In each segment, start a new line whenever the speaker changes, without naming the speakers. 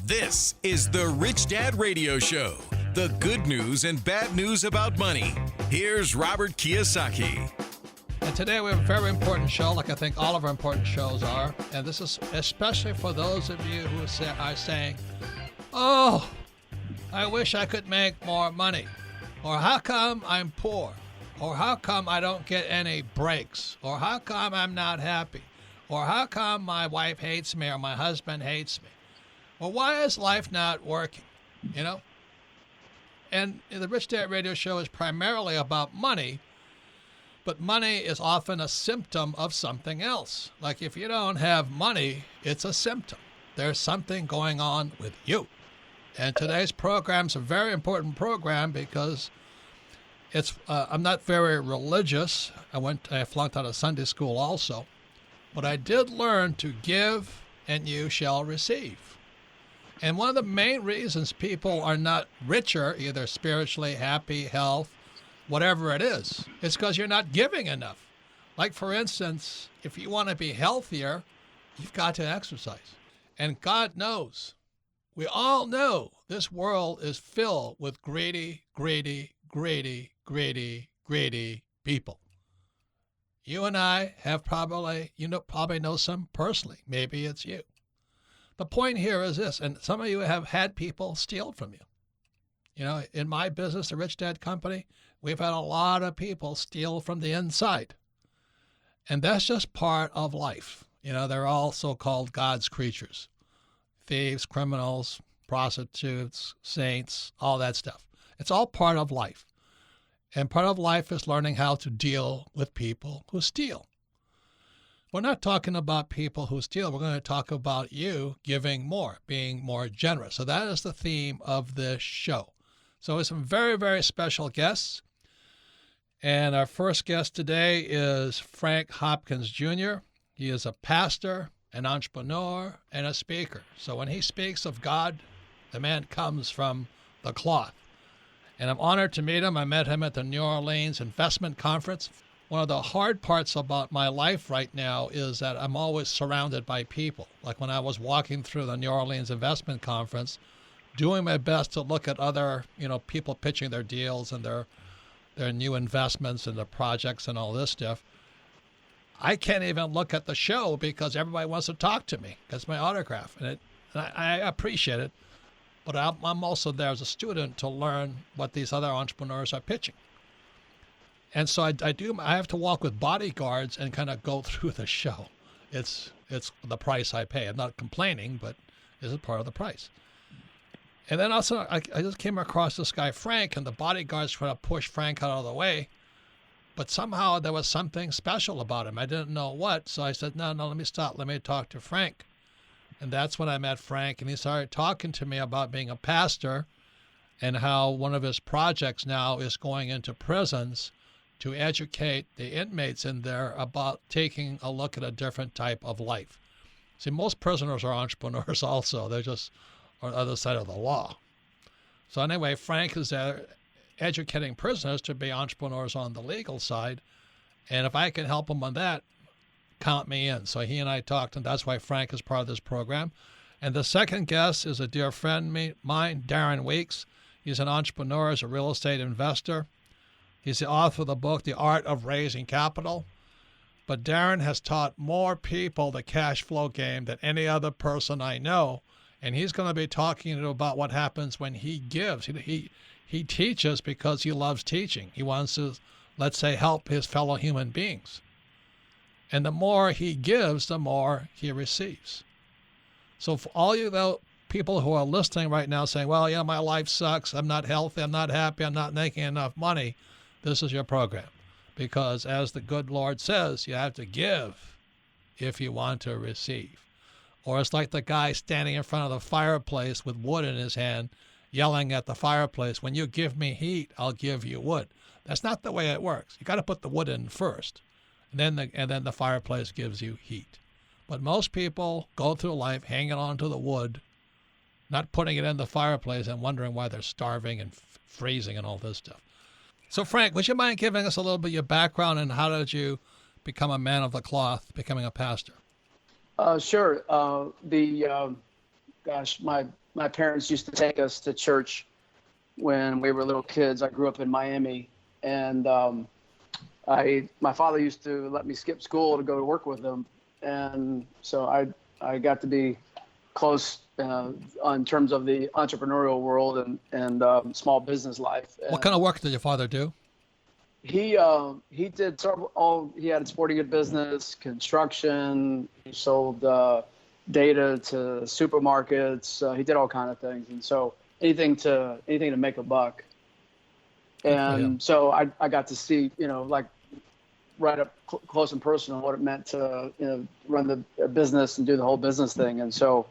This is the Rich Dad Radio Show. The good news and bad news about money. Here's Robert Kiyosaki.
And today we have a very important show, like I think all of our important shows are. And this is especially for those of you who are saying, oh, I wish I could make more money. Or how come I'm poor? Or how come I don't get any breaks? Or how come I'm not happy? Or how come my wife hates me or my husband hates me? Well, why is life not working? You know? And the Rich Dad Radio Show is primarily about money, but money is often a symptom of something else. Like if you don't have money, it's a symptom. There's something going on with you. And today's program's a very important program because I'm not very religious. I flunked out of Sunday school also. But I did learn to give and you shall receive. And one of the main reasons people are not richer, either spiritually, happy, health, whatever it is because you're not giving enough. Like, for instance, if you want to be healthier, you've got to exercise. And God knows, we all know this world is filled with greedy people. You and I have probably know some personally. Maybe it's you. The point here is this, and some of you have had people steal from you. You know, in my business, the Rich Dad Company, we've had a lot of people steal from the inside. And that's just part of life. You know, they're all so-called God's creatures. Thieves, criminals, prostitutes, saints, all that stuff. It's all part of life. And part of life is learning how to deal with people who steal. We're not talking about people who steal. We're going to talk about you giving more, being more generous. So that is the theme of this show. So with some very, very special guests. And our first guest today is Frank Hopkins Jr. He is a pastor, an entrepreneur, and a speaker. So when he speaks of God, the man comes from the cloth. And I'm honored to meet him. I met him at the New Orleans Investment Conference. One of the hard parts about my life right now is that I'm always surrounded by people. Like when I was walking through the New Orleans Investment Conference, doing my best to look at other, people pitching their deals and their new investments and the projects and all this stuff. I can't even look at the show because everybody wants to talk to me. That's my autograph. And I appreciate it. But I'm also there as a student to learn what these other entrepreneurs are pitching. And so I have to walk with bodyguards and kind of go through the show. It's the price I pay. I'm not complaining, but it's a part of the price. And then also I just came across this guy, Frank, and the bodyguards trying to push Frank out of the way. But somehow there was something special about him. I didn't know what. So I said, no, let me stop. Let me talk to Frank. And that's when I met Frank. And he started talking to me about being a pastor and how one of his projects now is going into prisons to educate the inmates in there about taking a look at a different type of life. See, most prisoners are entrepreneurs also. They're just on the other side of the law. So anyway, Frank is there educating prisoners to be entrepreneurs on the legal side. And if I can help them on that, count me in. So he and I talked, and that's why Frank is part of this program. And the second guest is a dear friend of mine, Darrin Weeks. He's an entrepreneur, he's a real estate investor. He's the author of the book, The Art of Raising Capital. But Darren has taught more people the cash flow game than any other person I know. And he's going to be talking about what happens when he gives. He teaches because he loves teaching. He wants to, let's say, help his fellow human beings. And the more he gives, the more he receives. So for all you people who are listening right now saying, well, my life sucks. I'm not healthy. I'm not happy. I'm not making enough money. This is your program. Because as the good Lord says, you have to give if you want to receive. Or it's like the guy standing in front of the fireplace with wood in his hand, yelling at the fireplace, when you give me heat, I'll give you wood. That's not the way it works. You got to put the wood in first, and then the fireplace gives you heat. But most people go through life hanging on to the wood, not putting it in the fireplace and wondering why they're starving and freezing and all this stuff. So Frank, would you mind giving us a little bit of your background and how did you become a man of the cloth, becoming a pastor?
Sure. My my parents used to take us to church when we were little kids. I grew up in Miami, and my father used to let me skip school to go to work with him, and so I got to be close in terms of the entrepreneurial world and small business life.
What kind of work did your father do?
He did he had a sporting goods business, construction. He sold data to supermarkets. He did all kind of things, and so anything to make a buck. And so I got to see, like right up close and personal what it meant to run the business and do the whole business thing. And so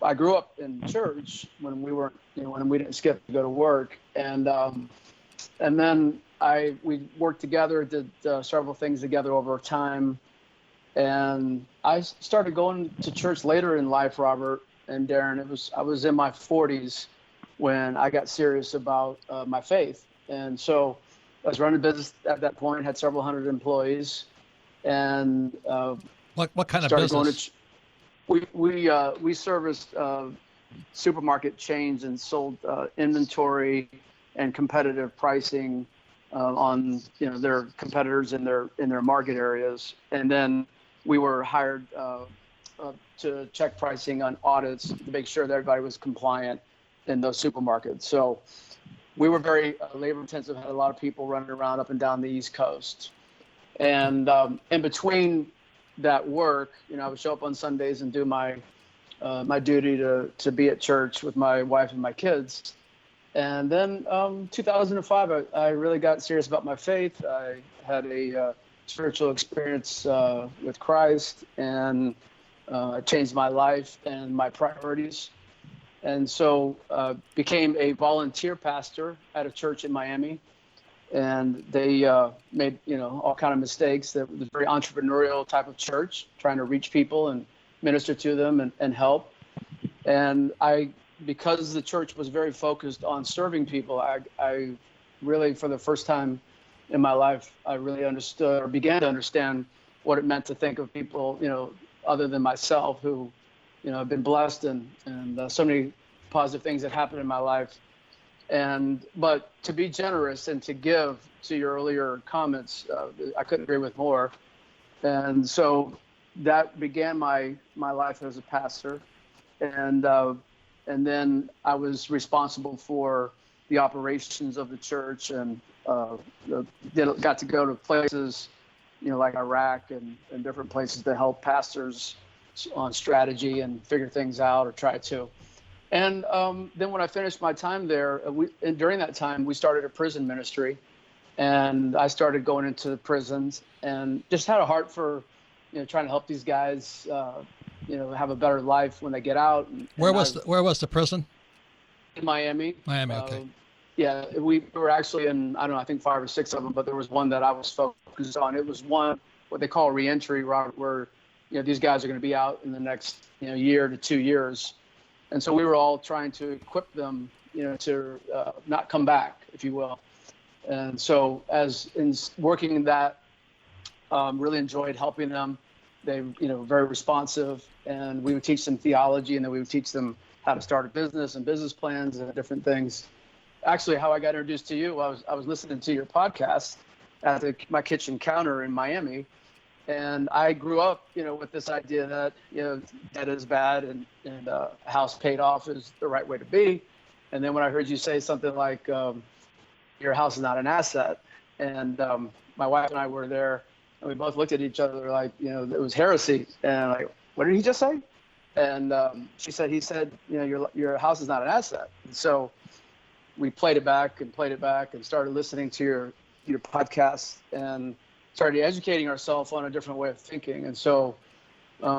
I grew up in church when we weren't, when we didn't skip to go to work, and then we worked together, did several things together over time. And I started going to church later in life, Robert and Darren. I was in my 40s when I got serious about my faith. And so I was running a business at that point, had several hundred employees. And
what kind of business?
We serviced supermarket chains and sold inventory and competitive pricing on their competitors in their market areas. And then we were hired to check pricing on audits to make sure that everybody was compliant in those supermarkets. So we were very labor intensive, had a lot of people running around up and down the East Coast. And in between that work, I would show up on Sundays and do my duty to be at church with my wife and my kids. And then 2005, I really got serious about my faith. I had a spiritual experience with Christ, and changed my life and my priorities. And so became a volunteer pastor at a church in Miami. And they made, all kind of mistakes. That was a very entrepreneurial type of church, trying to reach people and minister to them and help. And because the church was very focused on serving people, I really, for the first time in my life, I really understood or began to understand what it meant to think of people, other than myself, who, have been blessed and so many positive things that happened in my life. But to be generous and to give, to your earlier comments, I couldn't agree with more. And so that began my life as a pastor. And then I was responsible for the operations of the church, and got to go to places, like Iraq and different places to help pastors on strategy and figure things out, or try to. And then when I finished my time there, during that time, we started a prison ministry, and I started going into the prisons and just had a heart for, trying to help these guys, have a better life when they get out.
Where was the prison?
In Miami.
Miami, okay.
Yeah, we were actually in, I don't know, I think 5 or 6 of them, but there was one that I was focused on. It was one, what they call reentry, Robert, where, these guys are going to be out in the next, year to 2 years. And so we were all trying to equip them, to not come back, if you will. And so as in working in that, really enjoyed helping them. They, very responsive, and we would teach them theology, and then we would teach them how to start a business and business plans and different things. Actually, how I got introduced to you, I was listening to your podcast at my kitchen counter in Miami, and I grew up, with this idea that, debt is bad and a house paid off is the right way to be. And then when I heard you say something like, your house is not an asset, and my wife and I were there, and we both looked at each other like, it was heresy. And like, what did he just say? And he said, your house is not an asset. And so we played it back and started listening to your podcast and started educating ourselves on a different way of thinking. And so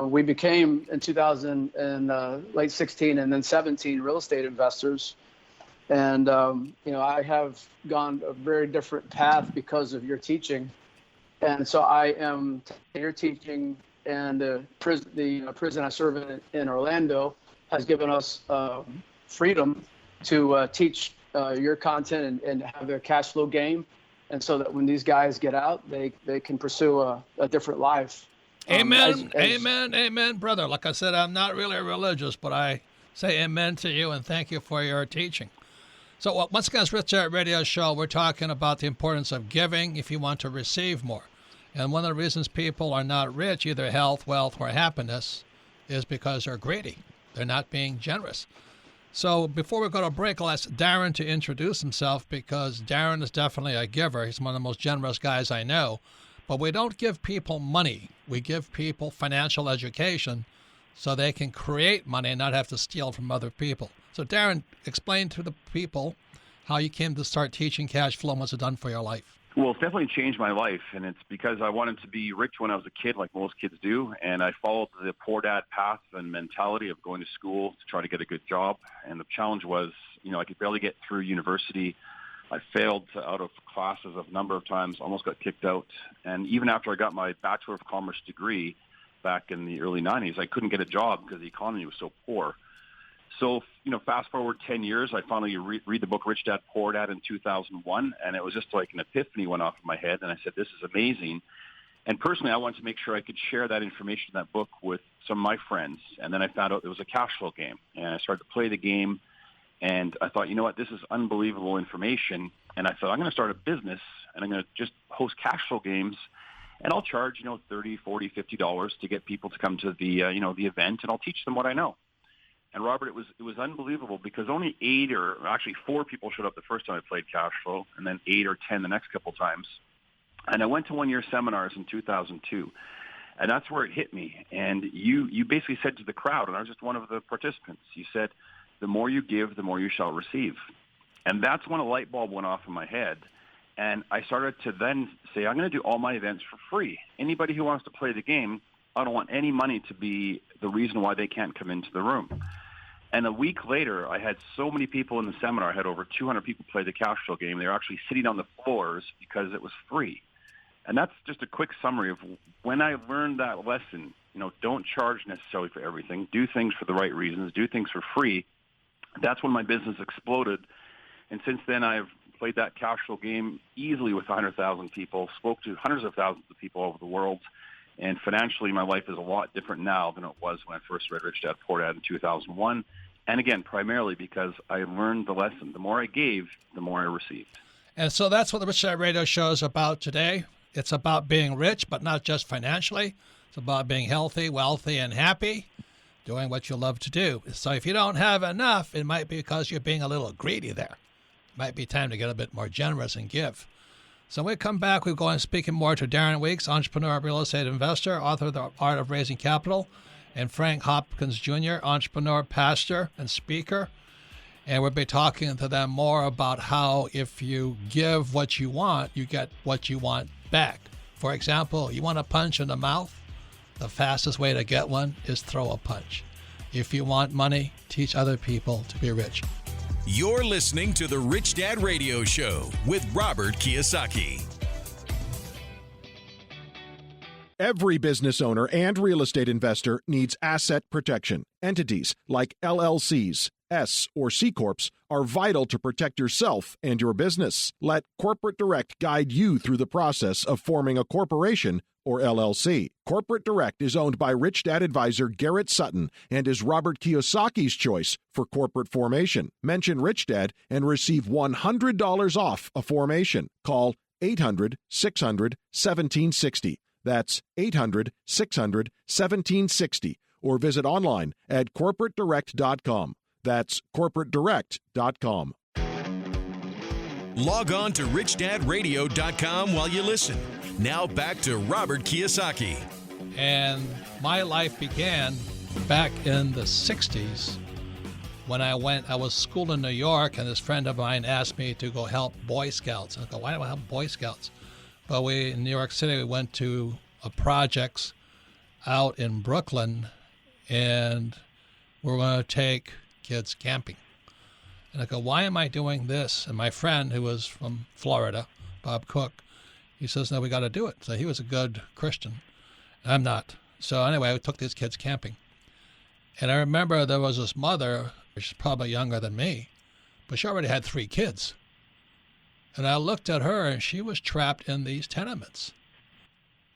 we became, in 2000 and late 16 and then 17, real estate investors. And, I have gone a very different path because of your teaching. And so I am your teaching, and the prison I serve in Orlando has given us freedom to teach your content and have their cash flow game, and so that when these guys get out, they can pursue a different life.
Amen, amen, brother. Like I said, I'm not really religious, but I say amen to you and thank you for your teaching. So once again, it's Rich Dad Radio Show. We're talking about the importance of giving if you want to receive more. And one of the reasons people are not rich, either health, wealth, or happiness, is because they're greedy. They're not being generous. So before we go to break, I'll ask Darren to introduce himself because Darren is definitely a giver. He's one of the most generous guys I know. But we don't give people money. We give people financial education so they can create money and not have to steal from other people. So Darren, explain to the people how you came to start teaching cash flow and what's it done for your life.
Well, it's definitely changed my life, and it's because I wanted to be rich when I was a kid, like most kids do, and I followed the poor dad path and mentality of going to school to try to get a good job. And the challenge was, I could barely get through university. I failed out of classes a number of times, almost got kicked out. And even after I got my Bachelor of Commerce degree back in the early 90s, I couldn't get a job because the economy was so poor. So, fast forward 10 years, I finally read the book Rich Dad, Poor Dad in 2001, and it was just like an epiphany went off in my head, and I said, this is amazing. And personally, I wanted to make sure I could share that information in that book with some of my friends. And then I found out it was a cash flow game, and I started to play the game, and I thought, you know what, this is unbelievable information. And I thought, I'm going to start a business, and I'm going to just host cash flow games, and I'll charge, $30, $40, $50 to get people to come to the, the event, and I'll teach them what I know. And Robert, it was unbelievable because only 4 people showed up the first time I played cash flow, and then 8 or 10 the next couple times. And I went to one-year seminars in 2002, and that's where it hit me. And you basically said to the crowd, and I was just one of the participants, you said, the more you give, the more you shall receive. And that's when a light bulb went off in my head. And I started to then say, I'm going to do all my events for free. Anybody who wants to play the game, I don't want any money to be the reason why they can't come into the room. And a week later, I had so many people in the seminar. I had over 200 people play the cash flow game. They were actually sitting on the floors because it was free. And that's just a quick summary of when I learned that lesson. Don't charge necessarily for everything. Do things for the right reasons. Do things for free. That's when my business exploded. And since then, I've played that cash flow game easily with 100,000 people, spoke to hundreds of thousands of people over the world. And financially, my life is a lot different now than it was when I first read Rich Dad, Poor Dad in 2001. And again, primarily because I learned the lesson. The more I gave, the more I received.
And so that's what the Rich Dad Radio Show is about today. It's about being rich, but not just financially. It's about being healthy, wealthy, and happy, doing what you love to do. So if you don't have enough, it might be because you're being a little greedy there. It might be time to get a bit more generous and give. So when we come back, we're going speaking more to Darrin Weeks, entrepreneur, real estate investor, author of The Art of Raising Capital, and Frank Hopkins Jr., entrepreneur, pastor, and speaker. And we'll be talking to them more about how if you give what you want, you get what you want back. For example, you want a punch in the mouth? The fastest way to get one is throw a punch. If you want money, teach other people to be rich.
You're listening to the Rich Dad Radio Show with Robert Kiyosaki.
Every business owner and real estate investor needs asset protection. Entities like LLCs, S or C Corps are vital to protect yourself and your business. Let Corporate Direct guide you through the process of forming a corporation or LLC. Corporate Direct is owned by Rich Dad advisor Garrett Sutton and is Robert Kiyosaki's choice for corporate formation. Mention Rich Dad and receive $100 off a formation. Call 800-600-1760. That's 800-600-1760. Or visit online at corporatedirect.com. That's corporatedirect.com.
Log on to richdadradio.com while you listen. Now back to Robert Kiyosaki.
And my life began back in the 60s when I was schooled in New York, and this friend of mine asked me to go help Boy Scouts. I go, why do I help Boy Scouts? But in New York City, we went to projects out in Brooklyn, and we're going to take kids camping. And I go, why am I doing this? And my friend, who was from Florida, Bob Cook, he says, no, we got to do it. So he was a good Christian. I'm not. So anyway, we took these kids camping. And I remember there was this mother, she's probably younger than me, but she already had 3 kids. And I looked at her, and she was trapped in these tenements.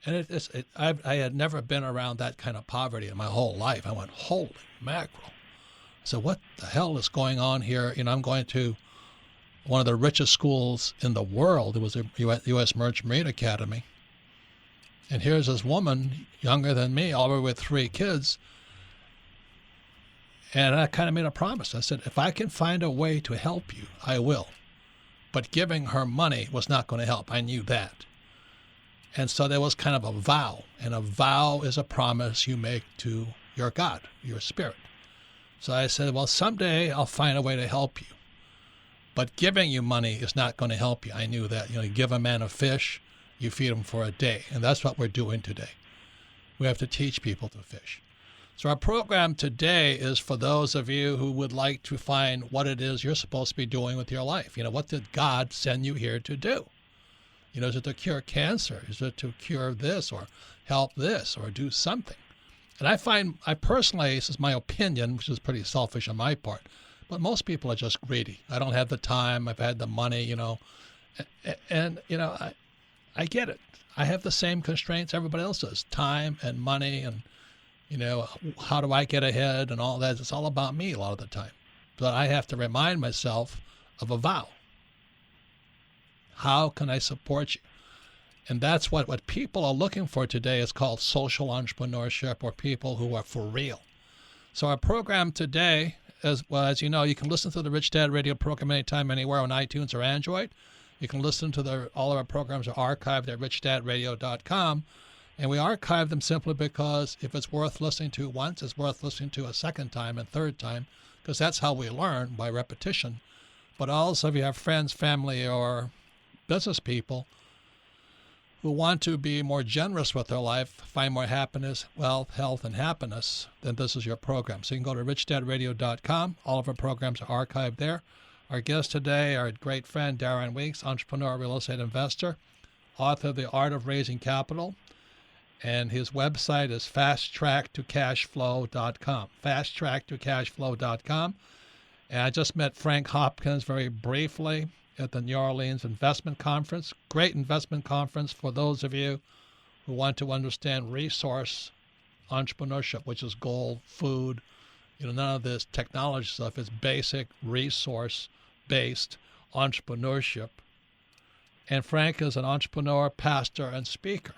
And I had never been around that kind of poverty in my whole life. I went, holy mackerel. So what the hell is going on here? I'm going to one of the richest schools in the world. It was a U.S. Merchant Marine Academy. And here's this woman, younger than me, already with 3 kids. And I kind of made a promise. I said, if I can find a way to help you, I will. But giving her money was not going to help. I knew that. And so there was kind of a vow. And a vow is a promise you make to your God, your spirit. So I said, well, someday I'll find a way to help you. But giving you money is not going to help you. I knew that. You give a man a fish, you feed him for a day. And that's what we're doing today. We have to teach people to fish. So our program today is for those of you who would like to find what it is you're supposed to be doing with your life. What did God send you here to do? Is it to cure cancer? Is it to cure this or help this or do something? And I personally, this is my opinion, which is pretty selfish on my part, but most people are just greedy. I don't have the time. I've had the money, and I get it. I have the same constraints everybody else does, time and money and, how do I get ahead and all that. It's all about me a lot of the time. But I have to remind myself of a vow. How can I support you? And that's what people are looking for today is called social entrepreneurship, or people who are for real. So our program today, as you know, you can listen to the Rich Dad Radio program anytime, anywhere on iTunes or Android. You can listen to all of our programs are archived at richdadradio.com. And we archive them simply because if it's worth listening to once, it's worth listening to a second time and third time, because that's how we learn, by repetition. But also, if you have friends, family, or business people who want to be more generous with their life, find more happiness, wealth, health, and happiness, then this is your program. So you can go to richdadradio.com. All of our programs are archived there. Our guest today, our great friend, Darrin Weeks, entrepreneur, real estate investor, author of The Art of Raising Capital. And his website is fasttracktocashflow.com, fasttracktocashflow.com. And I just met Frank Hopkins very briefly at the New Orleans Investment Conference. Great investment conference for those of you who want to understand resource entrepreneurship, which is gold, food, none of this technology stuff. It's basic resource-based entrepreneurship. And Frank is an entrepreneur, pastor, and speaker.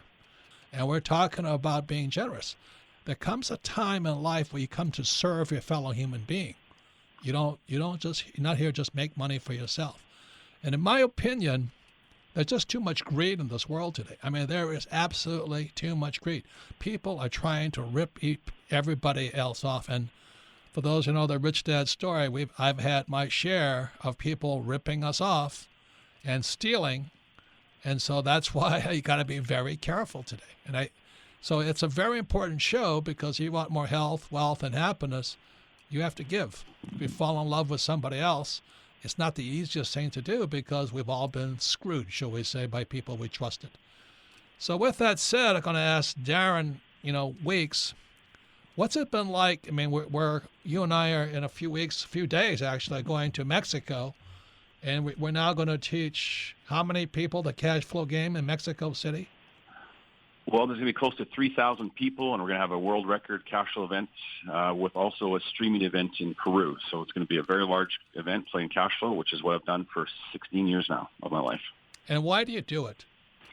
And we're talking about being generous. There comes a time in life where you come to serve your fellow human being. You're not here to just make money for yourself. And in my opinion, there's just too much greed in this world today. I mean, there is absolutely too much greed. People are trying to eat everybody else off. And for those who know the Rich Dad story, I've had my share of people ripping us off and stealing. And so that's why you got to be very careful today. So it's a very important show, because you want more health, wealth, and happiness, you have to give. If you fall in love with somebody else, it's not the easiest thing to do, because we've all been screwed, shall we say, by people we trusted. So with that said, I'm going to ask Darrin, Weeks, what's it been like? I mean, you and I are in a few days actually, going to Mexico. And we're now going to teach how many people the cash flow game in Mexico City?
Well, there's going to be close to 3,000 people, and we're going to have a world record cash flow event with also a streaming event in Peru. So it's going to be a very large event playing cash flow, which is what I've done for 16 years now of my life. And
why do you do it?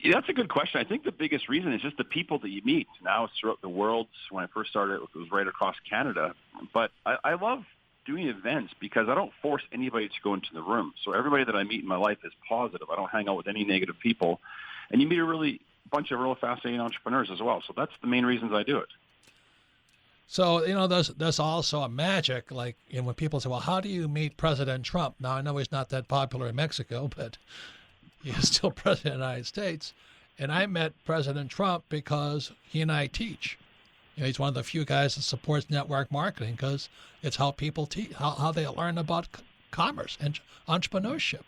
Yeah, that's a good question. I think the biggest reason is just the people that you meet. Now it's throughout the world. When I first started, it was right across Canada. But I love doing events because I don't force anybody to go into the room. So everybody that I meet in my life is positive. I don't hang out with any negative people. And you meet a bunch of real fascinating entrepreneurs as well. So that's the main reasons I do it.
So, there's also a magic, like, when people say, well, how do you meet President Trump? Now, I know he's not that popular in Mexico, but he's still president of the United States. And I met President Trump because he and I teach. He's one of the few guys that supports network marketing, because it's how people teach, how they learn about commerce and entrepreneurship.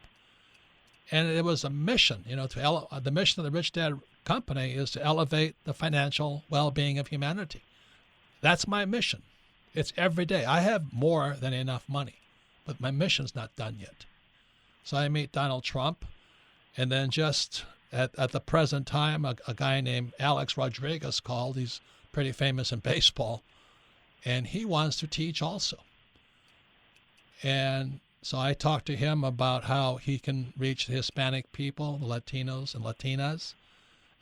And it was a mission, the mission of the Rich Dad Company is to elevate the financial well-being of humanity. That's my mission. It's every day. I have more than enough money, but my mission's not done yet. So I meet Donald Trump, and then just at the present time, a guy named Alex Rodriguez called. He's pretty famous in baseball, and he wants to teach also. And so I talked to him about how he can reach the Hispanic people, the Latinos and Latinas,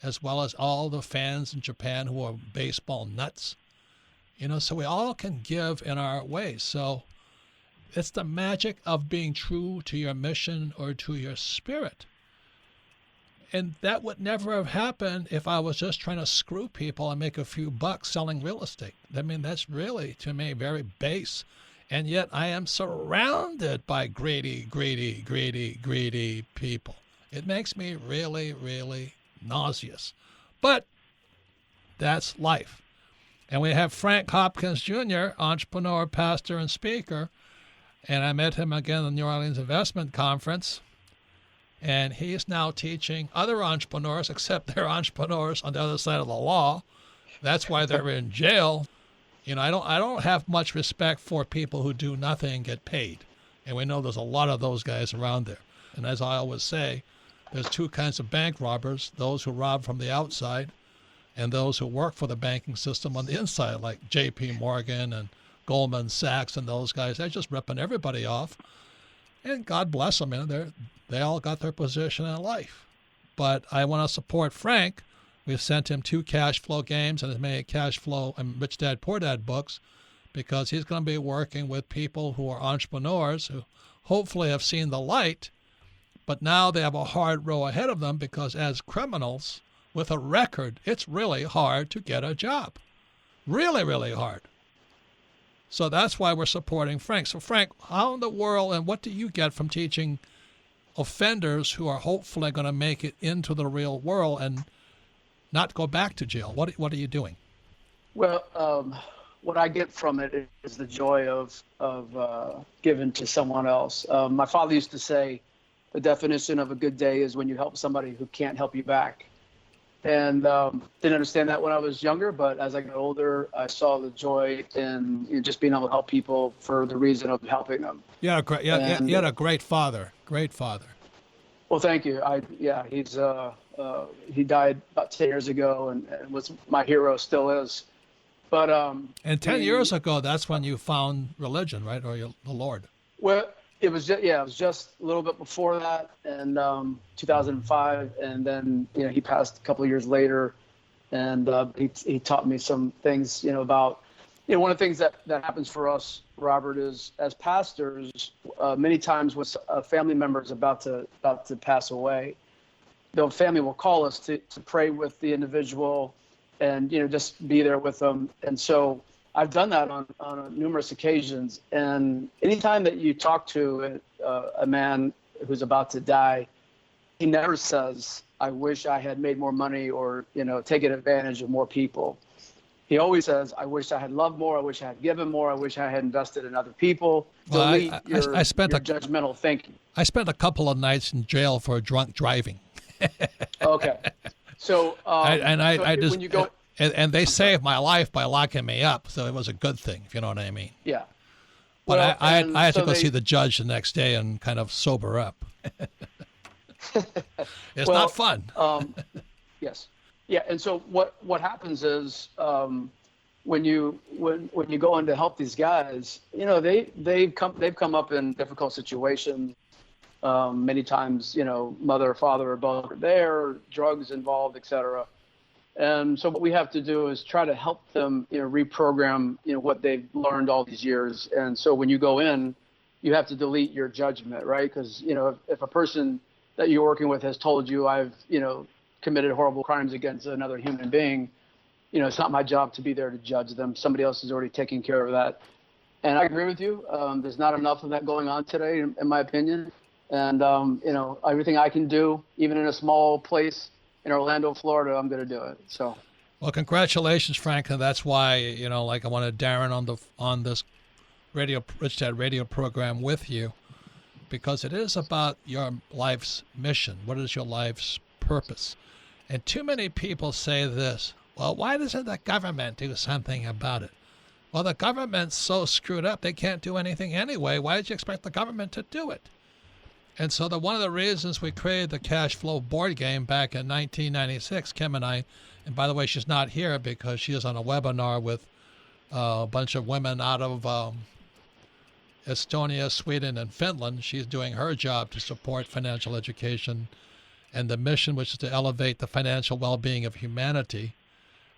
as well as all the fans in Japan who are baseball nuts. So we all can give in our ways. So it's the magic of being true to your mission or to your spirit. And that would never have happened if I was just trying to screw people and make a few bucks selling real estate. I mean, that's really, to me, very base. And yet I am surrounded by greedy people. It makes me really, really nauseous. But that's life. And we have Frank Hopkins Jr., entrepreneur, pastor, and speaker. And I met him again at the New Orleans Investment Conference. And he's now teaching other entrepreneurs, except they're entrepreneurs on the other side of the law. That's why they're in jail. I don't have much respect for people who do nothing and get paid. And we know there's a lot of those guys around there. And as I always say, there's two kinds of bank robbers, those who rob from the outside and those who work for the banking system on the inside, like J.P. Morgan and Goldman Sachs and those guys. They're just ripping everybody off. And God bless them. They all got their position in life. But I want to support Frank. We've sent him 2 cash flow games and has made cash flow and Rich Dad Poor Dad books, because he's going to be working with people who are entrepreneurs who hopefully have seen the light, but now they have a hard row ahead of them, because as criminals with a record, it's really hard to get a job. Really, really hard. So that's why we're supporting Frank. So Frank, how in the world and what do you get from teaching offenders who are hopefully going to make it into the real world and not go back to jail? What are you doing?
Well, what I get from it is the joy of giving to someone else. My father used to say, the definition of a good day is when you help somebody who can't help you back. And didn't understand that when I was younger, but as I got older, I saw the joy in just being able to help people for the reason of helping them.
You had a great father. Great father.
Well, thank you. He died about 10 years ago and was my hero, still is. But
and 10 years ago, that's when you found religion, right, or the Lord?
Well, it was just a little bit before that, and 2005, and then he passed a couple of years later, and he taught me some things about one of the things that happens for us, Robert, is as pastors, many times when a family member is about to pass away, the family will call us to pray with the individual and just be there with them. And so I've done that on numerous occasions. And anytime that you talk to a man who's about to die, he never says, I wish I had made more money or, taken advantage of more people. He always says, I wish I had loved more. I wish I had given more. I wish I had invested in other people.
Well,
I spent your judgmental thinking.
I spent a couple of nights in jail for drunk driving.
Okay. So,
when you go, and they saved my life by locking me up, so it was a good thing, if you know what I mean.
Yeah.
But well, I had to go see the judge the next day and kind of sober up. It's not fun.
Yes. Yeah. And so what happens is when you go in to help these guys, they've come up in difficult situations. Many times, mother or father or both are there, drugs involved, et cetera. And so what we have to do is try to help them, reprogram, what they've learned all these years. And so when you go in, you have to delete your judgment, right? Because, if a person that you're working with has told you I've, committed horrible crimes against another human being, it's not my job to be there to judge them. Somebody else is already taking care of that. And I agree with you. There's not enough of that going on today, in my opinion. And, everything I can do, even in a small place in Orlando, Florida, I'm going to do it. So,
well, congratulations, Frank. And that's why, I wanted Darren on this Rich Dad radio program with you, because it is about your life's mission. What is your life's purpose? And too many people say this, well, why doesn't the government do something about it? Well, the government's so screwed up, they can't do anything anyway. Why did you expect the government to do it? And so one of the reasons we created the cash flow board game back in 1996, Kim and I, and by the way, she's not here because she is on a webinar with a bunch of women out of Estonia, Sweden, and Finland, she's doing her job to support financial education. And the mission, which is to elevate the financial well-being of humanity,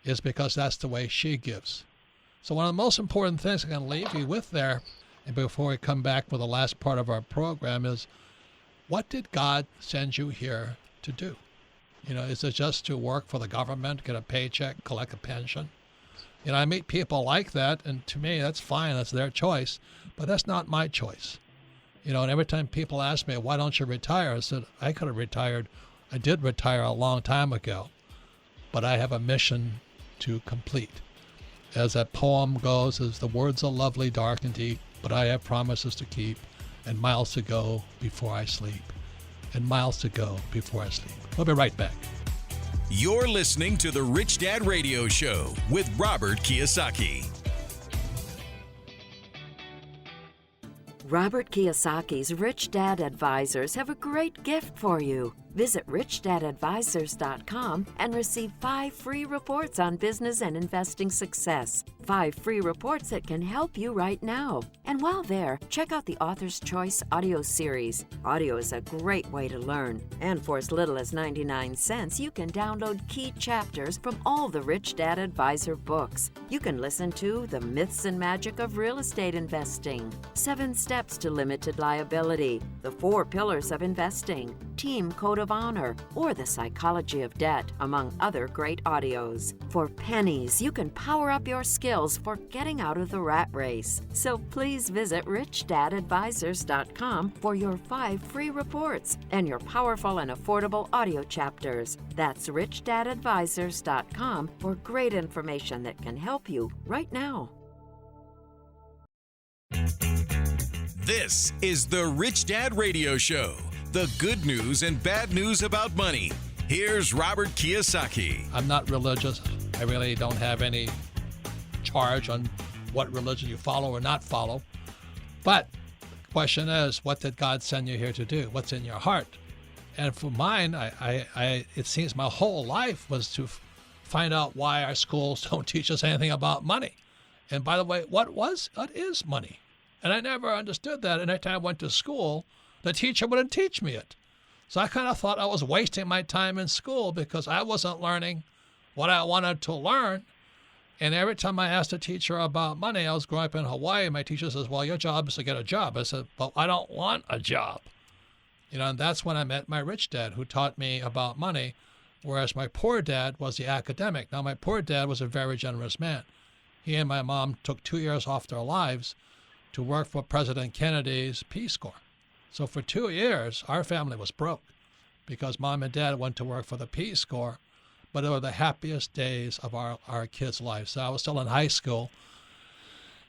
is because that's the way she gives. So one of the most important things I'm going to leave you with there, and before we come back for the last part of our program, is what did God send you here to do? Is it just to work for the government, get a paycheck, collect a pension? I meet people like that, and to me, that's fine. That's their choice. But that's not my choice. And every time people ask me, why don't you retire? I said, I could have retired. I did retire a long time ago, but I have a mission to complete. As that poem goes, as the words are lovely, dark and deep, but I have promises to keep, and miles to go before I sleep, and miles to go before I sleep. We'll be right back.
You're listening to the Rich Dad Radio Show with Robert Kiyosaki.
Robert Kiyosaki's Rich Dad Advisors have a great gift for you. Visit richdadadvisors.com and receive 5 free reports on business and investing success. 5 free reports that can help you right now. And while there, check out the Author's Choice audio series. Audio is a great way to learn. And for as little as 99 cents, you can download key chapters from all the Rich Dad Advisor books. You can listen to The Myths and Magic of Real Estate Investing, 7 Steps to Limited Liability, The 4 Pillars of Investing, Team Code of Honor, or The Psychology of Debt, among other great audios. For pennies, you can power up your skills for getting out of the rat race. So please visit richdadadvisors.com for your 5 free reports and your powerful and affordable audio chapters. That's richdadadvisors.com for great information that can help you right now.
This is the Rich Dad Radio Show. The good news and bad news about money. Here's Robert Kiyosaki.
I'm not religious. I really don't have any charge on what religion you follow or not follow. But the question is, what did God send you here to do? What's in your heart? And for mine, it seems my whole life was to find out why our schools don't teach us anything about money. And by the way, what is money? And I never understood that. And every time I went to school, the teacher wouldn't teach me it. So I kind of thought I was wasting my time in school because I wasn't learning what I wanted to learn. And every time I asked a teacher about money, I was growing up in Hawaii, my teacher says, well, your job is to get a job. I said, well, I don't want a job. And that's when I met my rich dad, who taught me about money, whereas my poor dad was the academic. Now, my poor dad was a very generous man. He and my mom took 2 years off their lives to work for President Kennedy's Peace Corps. So for 2 years, our family was broke because mom and dad went to work for the Peace Corps, but they were the happiest days of our kids' lives. So I was still in high school,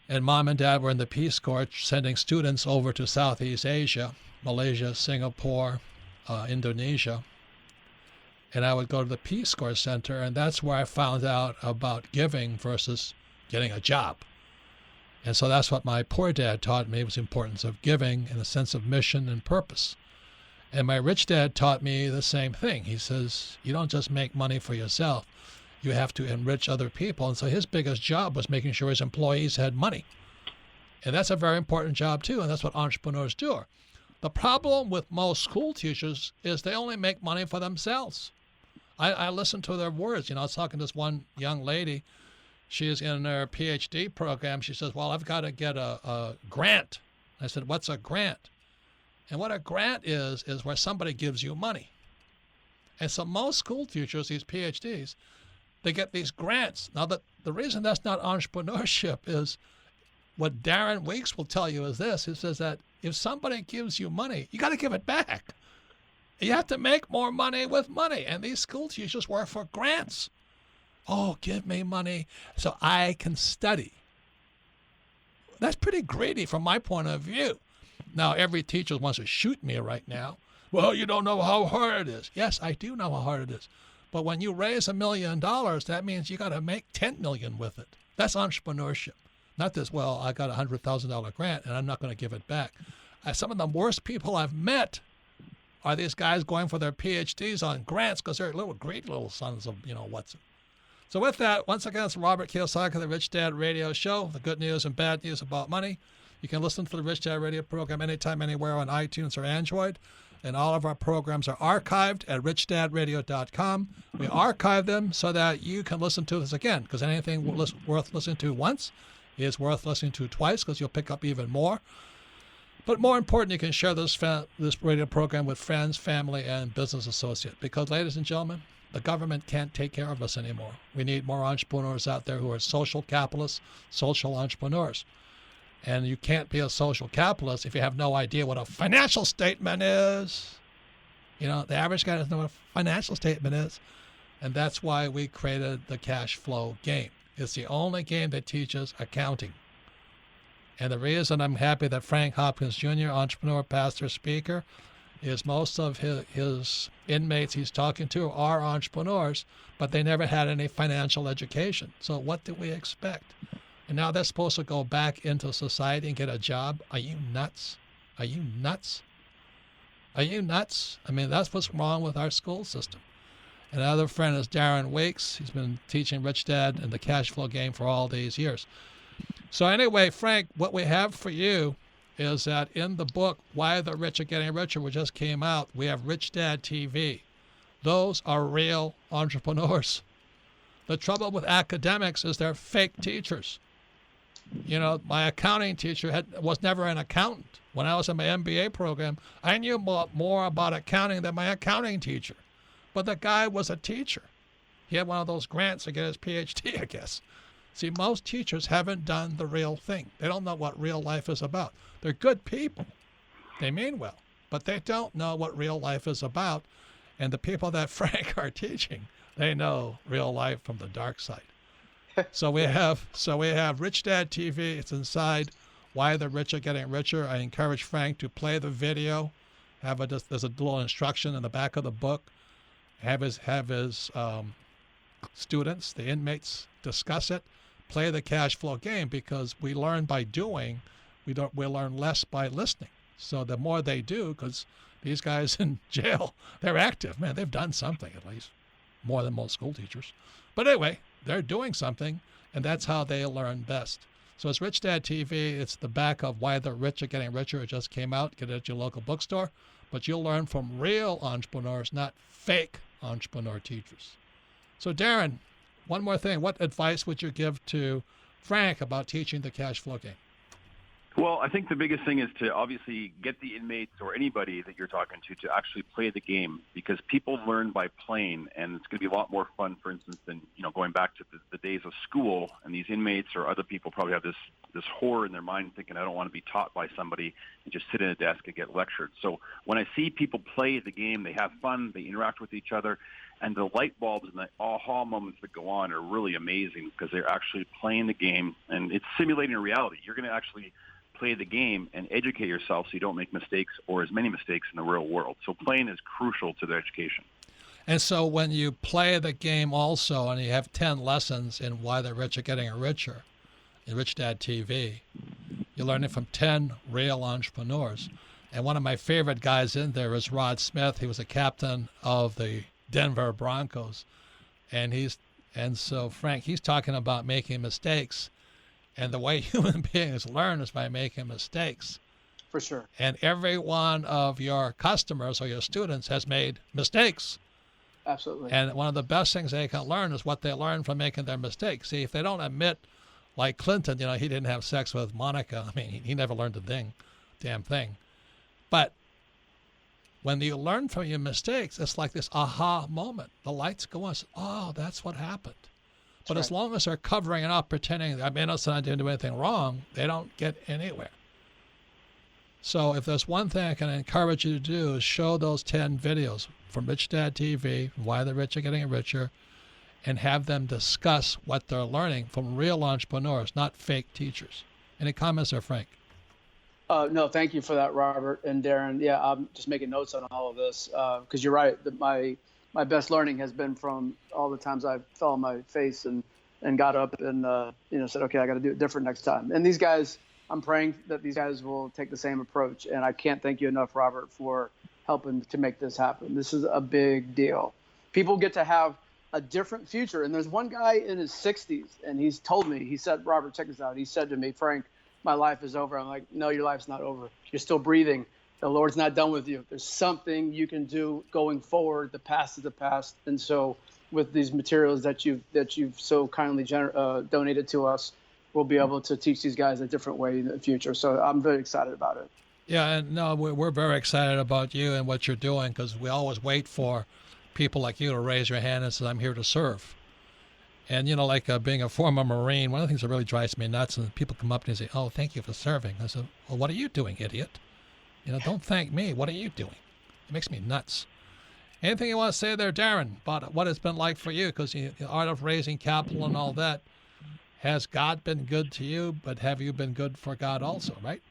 and mom and dad were in the Peace Corps sending students over to Southeast Asia, Malaysia, Singapore, Indonesia. And I would go to the Peace Corps Center, and that's where I found out about giving versus getting a job. And so that's what my poor dad taught me, was the importance of giving and a sense of mission and purpose. And my rich dad taught me the same thing. He says, you don't just make money for yourself. You have to enrich other people. And so his biggest job was making sure his employees had money. And that's a very important job, too. And that's what entrepreneurs do. The problem with most school teachers is they only make money for themselves. I listen to their words. I was talking to this one young lady. She is in her PhD program. She says, well, I've got to get a grant. I said, what's a grant? And what a grant is where somebody gives you money. And so most school teachers, these PhDs, they get these grants. Now, the reason that's not entrepreneurship is what Darrin Weeks will tell you is this. He says that if somebody gives you money, you got to give it back. You have to make more money with money. And these school teachers work for grants. Oh, give me money so I can study. That's pretty greedy from my point of view. Now, every teacher wants to shoot me right now. Well, you don't know how hard it is. Yes, I do know how hard it is. But when you raise $1 million, that means you got to make $10 million with it. That's entrepreneurship. Not this, well, I got a $100,000 grant and I'm not going to give it back. Some of the worst people I've met are these guys going for their PhDs on grants because they're great little sons of, what's it. So with that, once again, it's Robert Kiyosaki, the Rich Dad Radio Show, the good news and bad news about money. You can listen to the Rich Dad Radio program anytime, anywhere on iTunes or Android. And all of our programs are archived at richdadradio.com. We archive them so that you can listen to this again, because anything worth listening to once is worth listening to twice, because you'll pick up even more. But more important, you can share this radio program with friends, family, and business associates. Because, ladies and gentlemen, the government can't take care of us anymore. We need more entrepreneurs out there who are social capitalists, social entrepreneurs. And you can't be a social capitalist if you have no idea what a financial statement is. You know, the average guy doesn't know what a financial statement is. And that's why we created the cash flow game. It's the only game that teaches accounting. And the reason I'm happy that Frank Hopkins Jr., entrepreneur, pastor, speaker, is most of his inmates he's talking to are entrepreneurs, but they never had any financial education. So what do we expect? And now they're supposed to go back into society and get a job. Are you nuts? Are you nuts? Are you nuts? I mean, that's what's wrong with our school system. Another friend is Darrin Weeks. He's been teaching Rich Dad and the cash flow game for all these years. So anyway, Frank, what we have for you is that in the book, Why the Rich Are Getting Richer, which just came out, we have Rich Dad TV. Those are real entrepreneurs. The trouble with academics is they're fake teachers. You know, my accounting teacher was never an accountant. When I was in my MBA program, I knew more about accounting than my accounting teacher. But the guy was a teacher. He had one of those grants to get his PhD, I guess. See, most teachers haven't done the real thing. They don't know what real life is about. They're good people. They mean well, but they don't know what real life is about. And the people that Frank are teaching, they know real life from the dark side. So we have Rich Dad TV. It's inside Why the Rich Are Getting Richer. I encourage Frank to play the video. There's a little instruction in the back of the book. Have his students, the inmates, discuss it. Play the cash flow game, because we learn by doing. We learn less by listening. So the more they do, because these guys in jail, they're active, man. They've done something, at least more than most school teachers. But anyway, they're doing something, and that's how they learn best. So it's Rich Dad TV. It's the back of Why the Rich Are Getting Richer. It just came out. Get it at your local bookstore. But you'll learn from real entrepreneurs, not fake entrepreneur teachers. So Darren, one more thing. What advice would you give to Frank about teaching the cash flow game?
Well, I think the biggest thing is to obviously get the inmates or anybody that you're talking to actually play the game, because people learn by playing, and it's going to be a lot more fun, for instance, than going back to the days of school. And these inmates or other people probably have this horror in their mind, thinking, I don't want to be taught by somebody and just sit at a desk and get lectured. So when I see people play the game, they have fun, they interact with each other, and the light bulbs and the aha moments that go on are really amazing, because they're actually playing the game, and it's simulating a reality. You're going to actually play the game and educate yourself so you don't make mistakes or as many mistakes in the real world. So playing is crucial to their education.
And so when you play the game also, and you have 10 lessons in Why the Rich Are Getting Richer in Rich Dad TV, you're learning from 10 real entrepreneurs. And one of my favorite guys in there is Rod Smith. He was a captain of the Denver Broncos. And so Frank, he's talking about making mistakes. And the way human beings learn is by making mistakes.
For sure.
And every one of your customers or your students has made mistakes.
Absolutely.
And one of the best things they can learn is what they learn from making their mistakes. See, if they don't admit, like Clinton, he didn't have sex with Monica. I mean, he never learned a damn thing. But when you learn from your mistakes, it's like this aha moment. The lights go on. Oh, that's what happened. But as long as they're covering it up, pretending I'm innocent, I didn't do anything wrong, they don't get anywhere. So if there's one thing I can encourage you to do is show those 10 videos from Rich Dad TV, Why the Rich Are Getting Richer, and have them discuss what they're learning from real entrepreneurs, not fake teachers. Any comments there, Frank?
No, thank you for that, Robert and Darren. Yeah, I'm just making notes on all of this, because you're right. That my best learning has been from all the times I fell on my face and got up and said, okay, I got to do it different next time. And these guys, I'm praying that these guys will take the same approach. And I can't thank you enough, Robert, for helping to make this happen. This is a big deal. People get to have a different future. And there's one guy in his 60s, and he's told me, he said, Robert, check this out. He said to me, Frank, my life is over. I'm like, no, your life's not over. You're still breathing. The Lord's not done with you. There's something you can do going forward. The past is the past. And so with these materials that you've so kindly donated to us, we'll be able to teach these guys a different way in the future. So I'm very excited about it.
Yeah, and no, we're very excited about you and what you're doing, because we always wait for people like you to raise your hand and say, I'm here to serve. And, like being a former Marine, one of the things that really drives me nuts, and people come up to me and say, oh, thank you for serving. I said, well, what are you doing, idiot? Don't thank me. What are you doing? It makes me nuts. Anything you want to say there, Darren, about what it's been like for you? Because the art of raising capital and all that, has God been good to you, but have you been good for God also, right?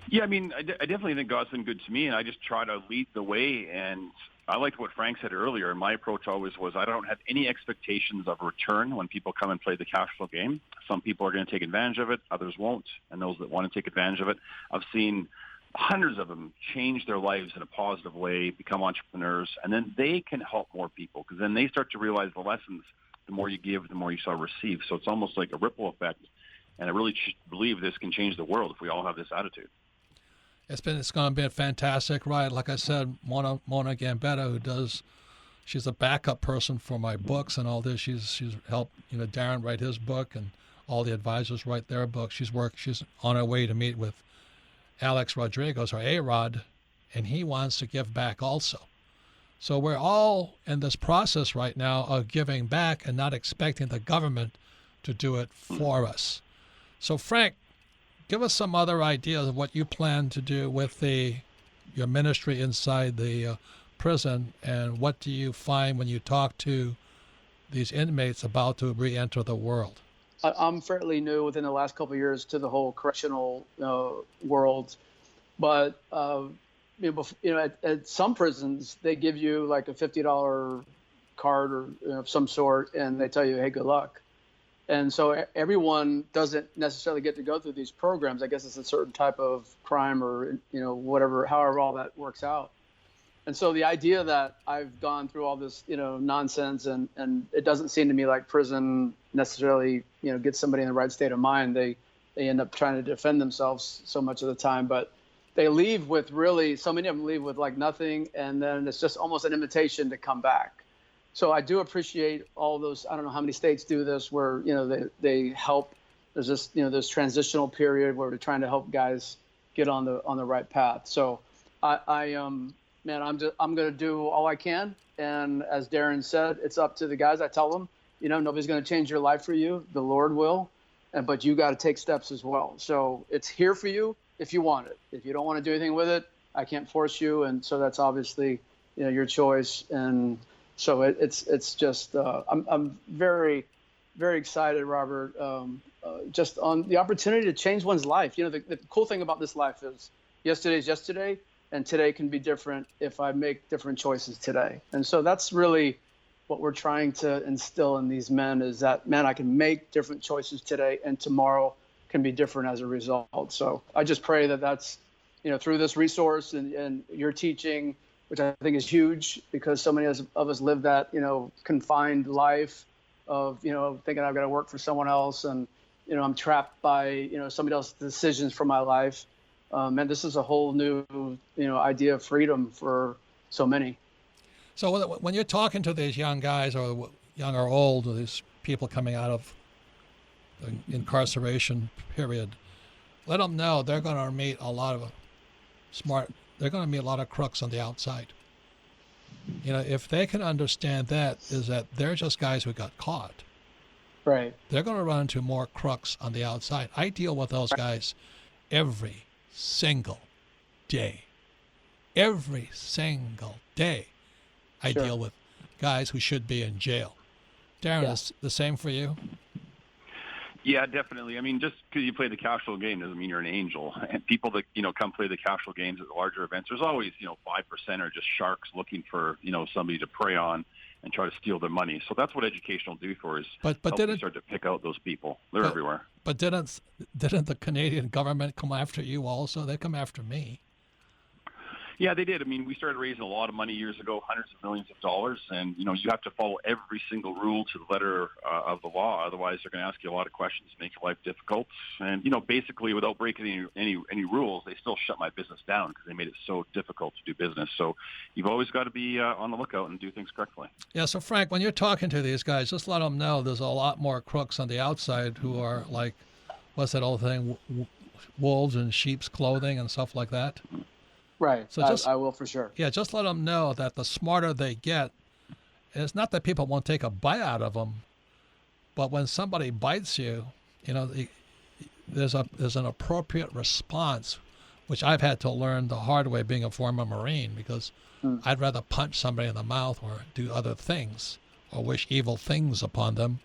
Yeah, I mean, I definitely think God's been good to me, and I just try to lead the way. And I liked what Frank said earlier. My approach always was I don't have any expectations of return when people come and play the cash flow game. Some people are going to take advantage of it. Others won't. And those that want to take advantage of it, I've seen hundreds of them change their lives in a positive way, become entrepreneurs, and then they can help more people, because then they start to realize the lessons. The more you give, the more you shall receive. So it's almost like a ripple effect. And I really believe this can change the world if we all have this attitude.
It's going to be a fantastic ride. Like I said, Mona Gambetta, she's a backup person for my books and all this. She's helped Darren write his book, and all the advisors write their books. She's on her way to meet with Alex Rodriguez, or A-Rod, and he wants to give back also. So we're all in this process right now of giving back and not expecting the government to do it for us. So Frank, give us some other ideas of what you plan to do with your ministry inside the prison, and what do you find when you talk to these inmates about to re-enter the world?
I'm fairly new within the last couple of years to the whole correctional world, but at some prisons they give you like a $50 card or of some sort, and they tell you, hey, good luck. And so everyone doesn't necessarily get to go through these programs. I guess it's a certain type of crime, or however all that works out. And so the idea that I've gone through all this, nonsense, and it doesn't seem to me like prison necessarily, gets somebody in the right state of mind. They end up trying to defend themselves so much of the time, but they leave with so many of them leave with like nothing, and then it's just almost an invitation to come back. So I do appreciate all those. I don't know how many states do this, where they help. There's this transitional period where we're trying to help guys get on the right path. So I'm going to do all I can. And as Darren said, it's up to the guys. I tell them, nobody's going to change your life for you. The Lord will, but you got to take steps as well. So it's here for you if you want it. If you don't want to do anything with it, I can't force you. And so that's obviously, your choice. And so it's just, I'm very, very excited, Robert, just on the opportunity to change one's life. The cool thing about this life is yesterday's yesterday, and today can be different if I make different choices today. And so that's really what we're trying to instill in these men, is that, man, I can make different choices today, and tomorrow can be different as a result. So I just pray that that's, through this resource and your teaching, which I think is huge, because so many of us live that, confined life of, thinking I've got to work for someone else, and, I'm trapped by, somebody else's decisions for my life. And this is a whole new, idea of freedom for so many.
So when you're talking to these young guys, or young or old, or these people coming out of the incarceration period, let them know they're going to meet a lot of they're going to meet a lot of crooks on the outside. If they can understand that, is that they're just guys who got caught.
Right.
They're going to run into more crooks on the outside. I deal with those guys every single day. Every single day I deal with guys who should be in jail. Darren, is the same for you?
Yeah, definitely. I mean, just because you play the cash flow game doesn't mean you're an angel. And people that, come play the cash flow games at the larger events, there's always, 5% are just sharks looking for, somebody to prey on and try to steal their money. So that's what education will do for us. But help start to pick out those people. They're everywhere.
But didn't the Canadian government come after you also? They come after me.
Yeah, they did. I mean, we started raising a lot of money years ago, hundreds of millions of dollars, and you have to follow every single rule to the letter of the law. Otherwise, they're going to ask you a lot of questions, make your life difficult. And basically, without breaking any rules, they still shut my business down because they made it so difficult to do business. So you've always got to be on the lookout and do things correctly.
Yeah. So Frank, when you're talking to these guys, just let them know there's a lot more crooks on the outside who are like, what's that old thing, wolves in sheep's clothing and stuff like that.
Right.
So
I will for sure.
Yeah, just let them know that the smarter they get, and it's not that people won't take a bite out of them, but when somebody bites you, there's an appropriate response, which I've had to learn the hard way being a former Marine, because I'd rather punch somebody in the mouth or do other things or wish evil things upon them.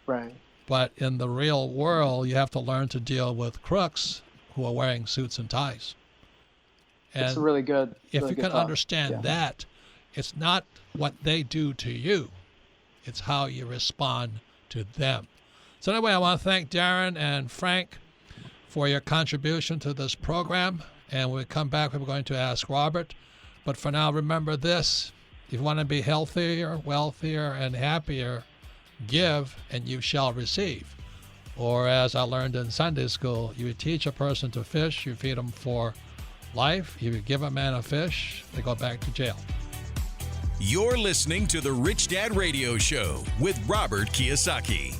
Right.
But in the real world, you have to learn to deal with crooks who are wearing suits and ties. And
it's really good.
If
really
you
good
can
thought.
understand that, it's not what they do to you, it's how you respond to them. So anyway, I want to thank Darren and Frank for your contribution to this program. And when we come back, we're going to ask Robert. But for now, remember this: if you want to be healthier, wealthier, and happier, give and you shall receive. Or as I learned in Sunday school, you teach a person to fish, you feed them for life. If you give a man a fish, they go back to jail.
You're listening to the Rich Dad Radio Show with Robert Kiyosaki.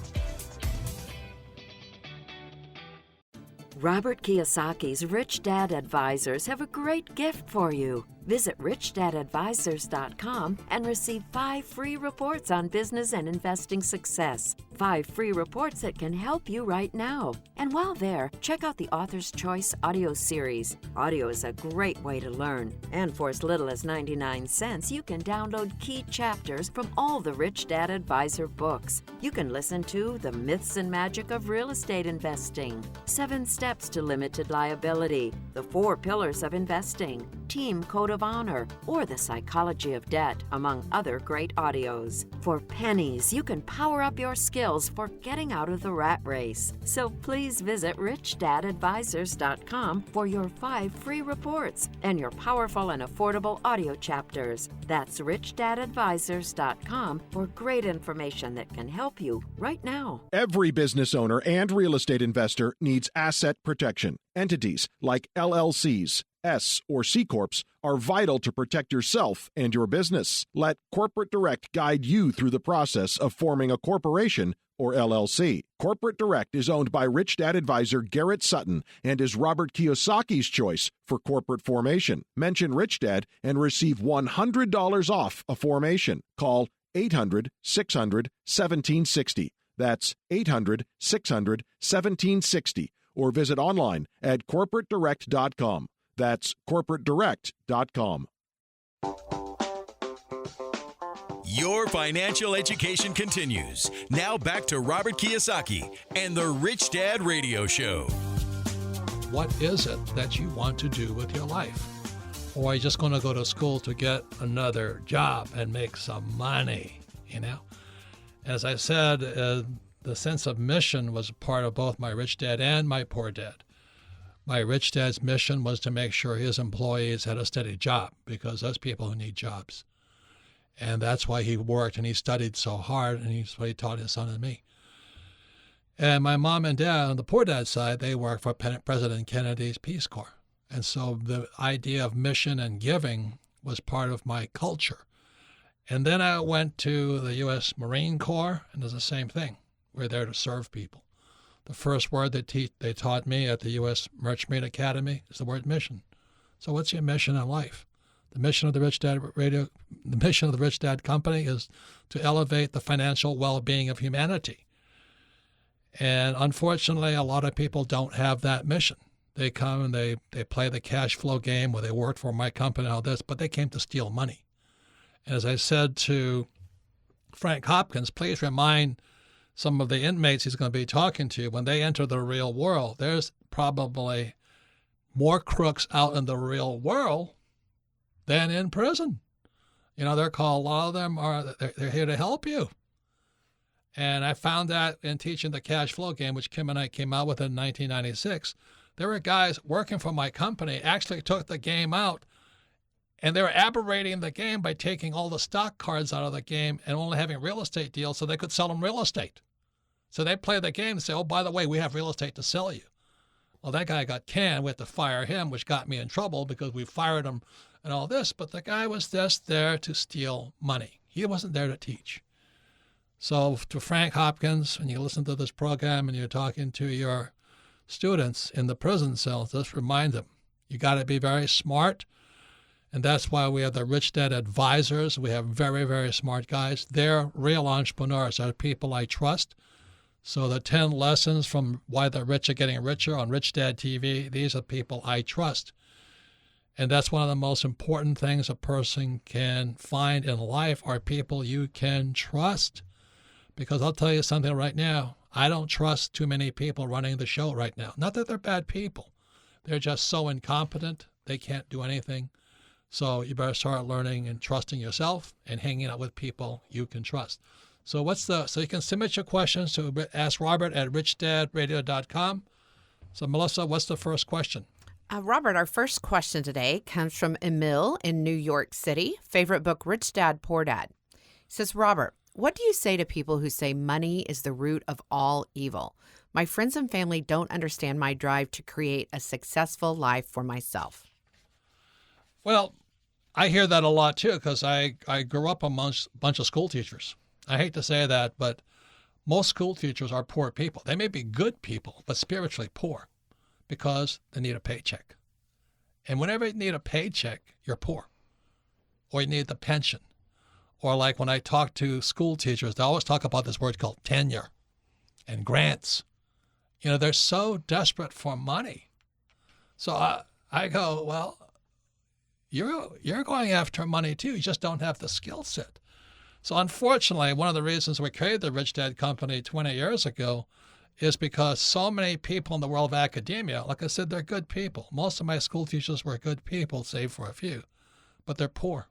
Robert Kiyosaki's Rich Dad Advisors have a great gift for you. Visit richdadadvisors.com and receive 5 free reports on business and investing success. 5 free reports that can help you right now. And while there, check out the Author's Choice audio series. Audio is a great way to learn. And for as little as 99 cents, you can download key chapters from all the Rich Dad Advisor books. You can listen to The Myths and Magic of Real Estate Investing, 7 Steps to Limited Liability, The 4 Pillars of Investing, Team Code of Honor, or The Psychology of Debt, among other great audios. For pennies, you can power up your skills for getting out of the rat race. So please visit richdadadvisors.com for your 5 free reports and your powerful and affordable audio chapters. That's richdadadvisors.com for great information that can help you right now.
Every business owner and real estate investor needs asset protection. Entities like LLCs, S or C Corps are vital to protect yourself and your business. Let Corporate Direct guide you through the process of forming a corporation or LLC. Corporate Direct is owned by Rich Dad advisor Garrett Sutton and is Robert Kiyosaki's choice for corporate formation. Mention Rich Dad and receive $100 off a formation. Call 800-600-1760. That's 800-600-1760. Or visit online at corporatedirect.com. That's corporatedirect.com.
Your financial education continues. Now back to Robert Kiyosaki and the Rich Dad Radio Show.
What is it that you want to do with your life? Or are you just going to go to school to get another job and make some money, As I said, the sense of mission was a part of both my rich dad and my poor dad. My rich dad's mission was to make sure his employees had a steady job, because those people who need jobs. And that's why he worked and he studied so hard, and that's what he taught his son and me. And my mom and dad, on the poor dad's side, they worked for President Kennedy's Peace Corps. And so the idea of mission and giving was part of my culture. And then I went to the U.S. Marine Corps, and it's the same thing. We're there to serve people. The first word they taught me at the U.S. Merchant Marine Academy is the word mission. So what's your mission in life? The mission of the Rich Dad Radio, the mission of the Rich Dad Company is to elevate the financial well-being of humanity. And unfortunately, a lot of people don't have that mission. They come and they play the cash flow game where they work for my company and all this, but they came to steal money. And as I said to Frank Hopkins, please remind some of the inmates he's going to be talking to, when they enter the real world, there's probably more crooks out in the real world than in prison. They're called, a lot of them they're here to help you. And I found that in teaching the cash flow game, which Kim and I came out with in 1996. There were guys working for my company actually took the game out And they were aberrating the game by taking all the stock cards out of the game and only having real estate deals so they could sell them real estate. So they play the game and say, oh, by the way, we have real estate to sell you. Well, that guy got canned. We had to fire him, which got me in trouble because we fired him and all this. But the guy was just there to steal money. He wasn't there to teach. So to Frank Hopkins, when you listen to this program and you're talking to your students in the prison cells, just remind them, you got to be very smart. And that's why we have the Rich Dad Advisors. We have very, very smart guys. They're real entrepreneurs. They're people I trust. So the 10 lessons from Why the Rich Are Getting Richer on Rich Dad TV, these are people I trust. And that's one of the most important things a person can find in life are people you can trust. Because I'll tell you something right now, I don't trust too many people running the show right now. Not that they're bad people. They're just so incompetent, they can't do anything. So you better start learning and trusting yourself and hanging out with people you can trust. So you can submit your questions to Ask Robert at richdadradio.com. So Melissa, what's the first question?
Robert, our first question today comes from Emil in New York City. Favorite book, Rich Dad, Poor Dad. He says, Robert, what do you say to people who say money is the root of all evil? My friends and family don't understand my drive to create a successful life for myself.
Well, I hear that a lot too because I grew up amongst a bunch of school teachers. I hate to say that, but most school teachers are poor people. They may be good people, but spiritually poor because they need a paycheck. And whenever you need a paycheck, you're poor. Or you need the pension. Or like when I talk to school teachers, they always talk about this word called tenure and grants. You know, they're so desperate for money. So I go, well, you're going after money too. You just don't have the skill set. So unfortunately, one of the reasons we created the Rich Dad Company 20 years ago is because so many people in the world of academia, like I said, they're good people. Most of my school teachers were good people, save for a few, but they're poor.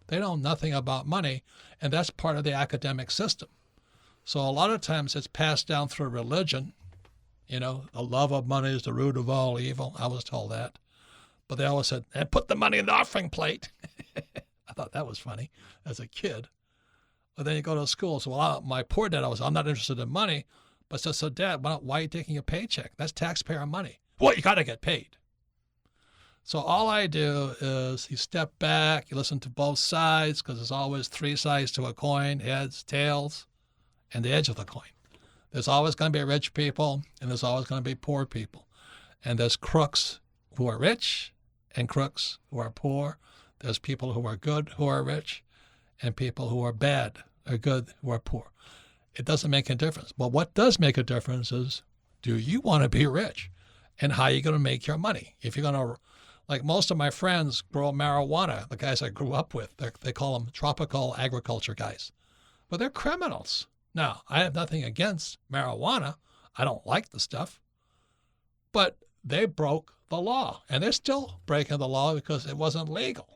They know nothing about money, and that's part of the academic system. So a lot of times it's passed down through religion. You know, the love of money is the root of all evil. I was told that. But they always said, and put the money in the offering plate. I thought that was funny as a kid. But then you go to school. So my poor dad, I'm not interested in money. But so Dad, why are you taking a paycheck? That's taxpayer money. Well, you got to get paid. So all I do is you step back, you listen to both sides because there's always three sides to a coin, heads, tails, and the edge of the coin. There's always going to be rich people and there's always going to be poor people. And there's crooks who are rich and crooks who are poor. There's people who are good who are rich and people who are bad or good who are poor. It doesn't make a difference. But what does make a difference is, do you want to be rich? And how are you going to make your money? If you're going to, like most of my friends grow marijuana, the guys I grew up with, they call them tropical agriculture guys. But they're criminals. Now, I have nothing against marijuana. I don't like the stuff. But they broke the law. And they're still breaking the law because it wasn't legal.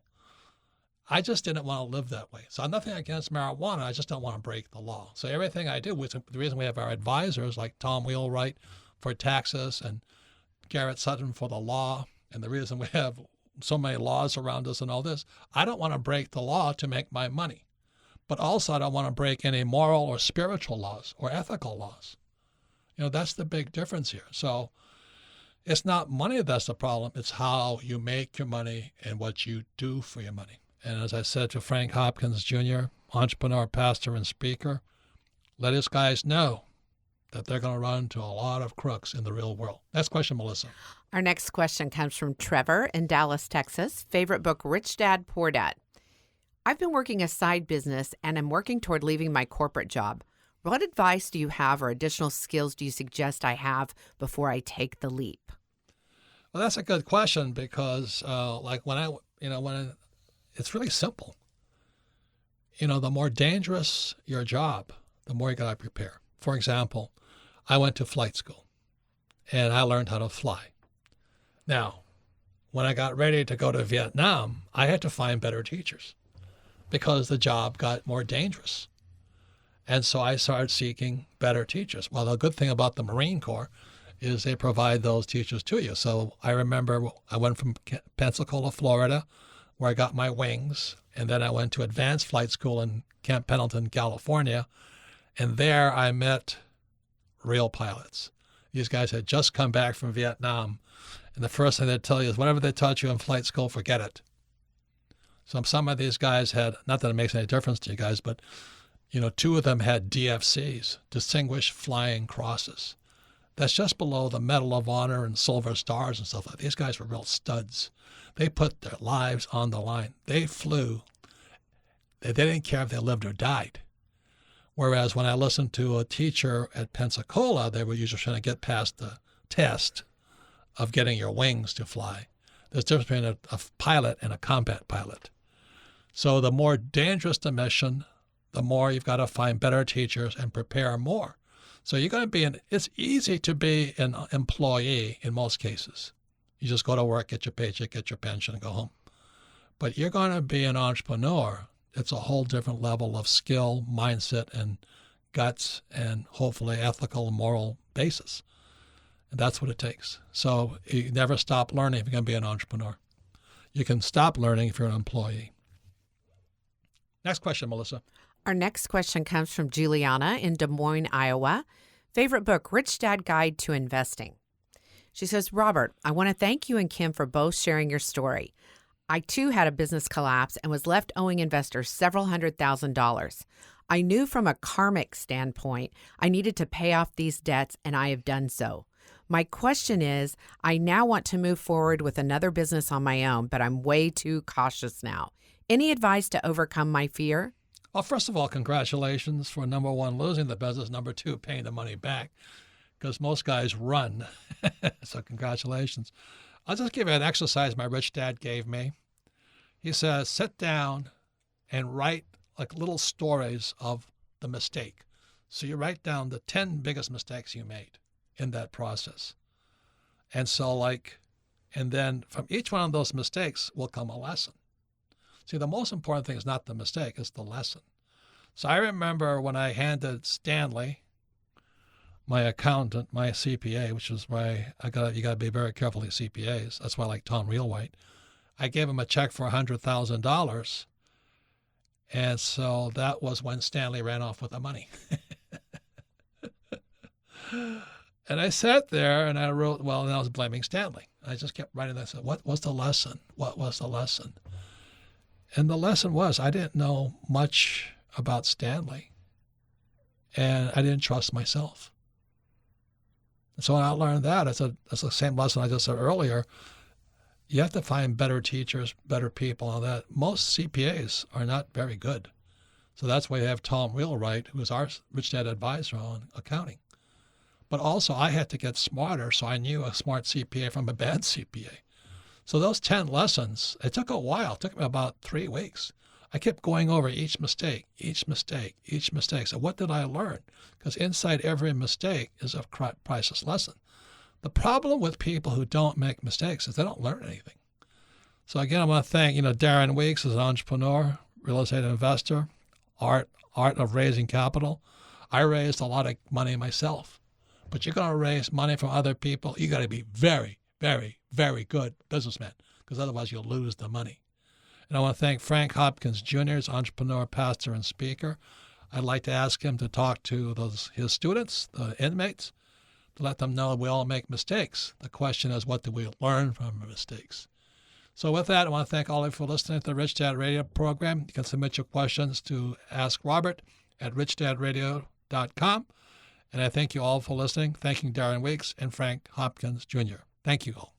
I just didn't want to live that way. So I'm nothing against marijuana. I just don't want to break the law. So everything I do, the reason we have our advisors like Tom Wheelwright for taxes and Garrett Sutton for the law, and the reason we have so many laws around us and all this, I don't want to break the law to make my money. But also I don't want to break any moral or spiritual laws or ethical laws. You know, that's the big difference here. So it's not money that's the problem. It's how you make your money and what you do for your money. And as I said to Frank Hopkins Jr., entrepreneur, pastor, and speaker, let his guys know that they're going to run into a lot of crooks in the real world. Next question, Melissa.
Our next question comes from Trevor in Dallas, Texas. Favorite book, Rich Dad, Poor Dad. I've been working a side business and I'm working toward leaving my corporate job. What advice do you have or additional skills do you suggest I have before I take the leap?
Well, that's a good question because it's really simple. You know, the more dangerous your job, the more you got to prepare. For example, I went to flight school and I learned how to fly. Now, when I got ready to go to Vietnam, I had to find better teachers because the job got more dangerous. And so I started seeking better teachers. Well, the good thing about the Marine Corps is they provide those teachers to you. So I remember I went from Pensacola, Florida, where I got my wings. And then I went to advanced flight school in Camp Pendleton, California. And there I met real pilots. These guys had just come back from Vietnam. And the first thing they'd tell you is whatever they taught you in flight school, forget it. So some of these guys had, not that it makes any difference to you guys, but, you know, 2 of them had DFCs, Distinguished Flying Crosses. That's just below the Medal of Honor and Silver Stars and stuff like that. These guys were real studs. They put their lives on the line. They flew. They didn't care if they lived or died. Whereas when I listened to a teacher at Pensacola, they were usually trying to get past the test of getting your wings to fly. There's a difference between a pilot and a combat pilot. So the more dangerous the mission, the more you've got to find better teachers and prepare more. So you're going to be it's easy to be an employee in most cases. You just go to work, get your paycheck, get your pension, and go home. But you're going to be an entrepreneur. It's a whole different level of skill, mindset, and guts, and hopefully ethical and moral basis. And that's what it takes. So you never stop learning if you're going to be an entrepreneur. You can stop learning if you're an employee. Next question, Melissa.
Our next question comes from Juliana in Des Moines, Iowa. Favorite book, Rich Dad Guide to Investing. She says, Robert, I want to thank you and Kim for both sharing your story. I, too, had a business collapse and was left owing investors several $100,000. I knew from a karmic standpoint I needed to pay off these debts, and I have done so. My question is, I now want to move forward with another business on my own, but I'm way too cautious now. Any advice to overcome my fear?
Well, first of all, congratulations for number 1, losing the business, number 2, paying the money back, because most guys run. So congratulations. I'll just give you an exercise my rich dad gave me. He says, sit down and write like little stories of the mistake. So you write down the 10 biggest mistakes you made in that process. And so and then from each one of those mistakes will come a lesson. See, the most important thing is not the mistake, it's the lesson. So I remember when I handed Stanley, my accountant, my CPA, which is why you got to be very careful with CPAs. That's why I like Tom Realwhite. I gave him a check for $100,000. And so that was when Stanley ran off with the money. And I sat there and I wrote, and I was blaming Stanley. I just kept writing that. I said, what was the lesson? What was the lesson? And the lesson was I didn't know much about Stanley, and I didn't trust myself. And so when I learned that, that's the same lesson I just said earlier. You have to find better teachers, better people, and all that. Most CPAs are not very good. So that's why you have Tom Realwhite, who is our Rich Dad advisor on accounting. But also I had to get smarter, so I knew a smart CPA from a bad CPA. So those 10 lessons, it took a while. It took me about 3 weeks. I kept going over each mistake. So what did I learn? Because inside every mistake is a priceless lesson. The problem with people who don't make mistakes is they don't learn anything. So again, I want to thank, Darrin Weeks is an entrepreneur, real estate investor, art of raising capital. I raised a lot of money myself. But you're going to raise money from other people. You got to be very, very, very good businessman, because otherwise you'll lose the money. And I want to thank Frank Hopkins Jr., his entrepreneur, pastor, and speaker. I'd like to ask him to talk to his students, the inmates, to let them know we all make mistakes. The question is, what do we learn from our mistakes? So with that, I want to thank all of you for listening to the Rich Dad Radio program. You can submit your questions to Ask Robert at richdadradio.com. And I thank you all for listening, thanking Darrin Weeks and Frank Hopkins Jr. Thank you all.